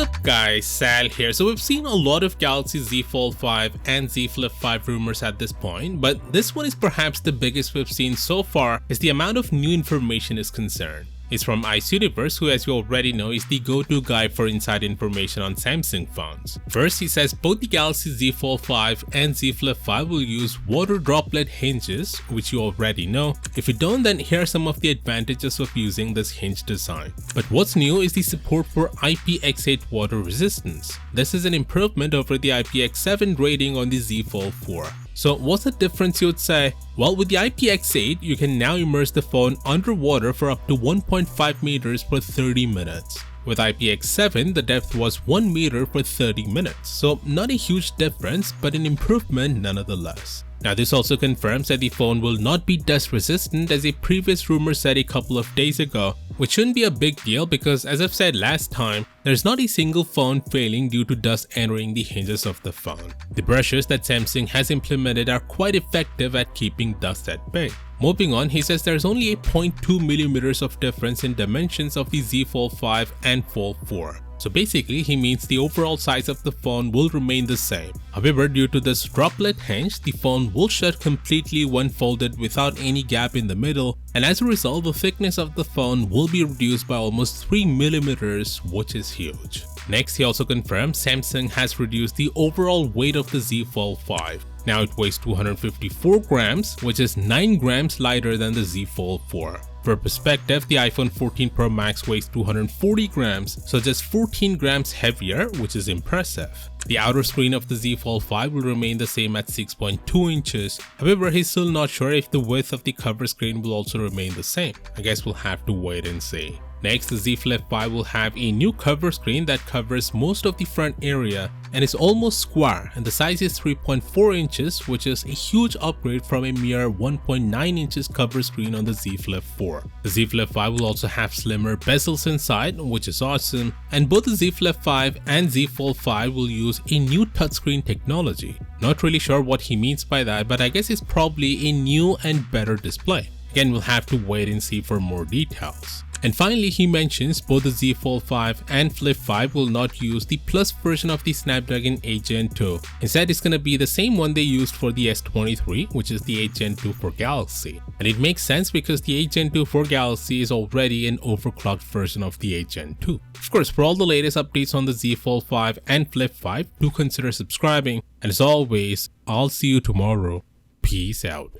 up guys, Sal here. So we've seen a lot of Galaxy Z Fold 5 and Z Flip 5 rumors at this point, but this one is perhaps the biggest we've seen so far as the amount of new information is concerned. It's from Ice Universe, who as you already know is the go-to guy for inside information on Samsung phones. First, he says both the Galaxy Z Fold 5 and Z Flip 5 will use water droplet hinges, which you already know. If you don't, then here are some of the advantages of using this hinge design. But what's new is the support for IPX8 water resistance. This is an improvement over the IPX7 rating on the Z Fold 4. So what's the difference, you would say? Well, with the IPX8, you can now immerse the phone underwater for up to 1.5 meters for 30 minutes. With IPX7, the depth was 1 meter for 30 minutes, so not a huge difference, but an improvement nonetheless. Now this also confirms that the phone will not be dust resistant, as a previous rumor said a couple of days ago, which shouldn't be a big deal because, as I've said last time, there's not a single phone failing due to dust entering the hinges of the phone. The brushes that Samsung has implemented are quite effective at keeping dust at bay. Moving on, he says there's only a 0.2 millimeters of difference in dimensions of the Z Fold 5 and Fold 4. So basically, he means the overall size of the phone will remain the same. However, due to this droplet hinge, the phone will shut completely when folded without any gap in the middle, and as a result, the thickness of the phone will be reduced by almost 3 millimeters, which is huge. Next, he also confirms Samsung has reduced the overall weight of the Z Fold 5. Now it weighs 254 grams, which is 9 grams lighter than the Z Fold 4. For perspective, the iPhone 14 Pro Max weighs 240 grams, so just 14 grams heavier, which is impressive. The outer screen of the Z Fold 5 will remain the same at 6.2 inches. However, he's still not sure if the width of the cover screen will also remain the same. I guess we'll have to wait and see. Next, the Z Flip 5 will have a new cover screen that covers most of the front area and is almost square, and the size is 3.4 inches, which is a huge upgrade from a mere 1.9 inches cover screen on the Z Flip 4. The Z Flip 5 will also have slimmer bezels inside, which is awesome, and both the Z Flip 5 and Z Fold 5 will use a new touchscreen technology. Not really sure what he means by that, but I guess it's probably a new and better display. Again, we'll have to wait and see for more details. And finally, he mentions both the Z Fold 5 and Flip 5 will not use the Plus version of the Snapdragon Agent 2. Instead, it's gonna be the same one they used for the S23, which is the Agent 2 for Galaxy. And it makes sense because the Agent 2 for Galaxy is already an overclocked version of the Agent 2. Of course, for all the latest updates on the Z Fold 5 and Flip 5, do consider subscribing. And as always, I'll see you tomorrow. Peace out.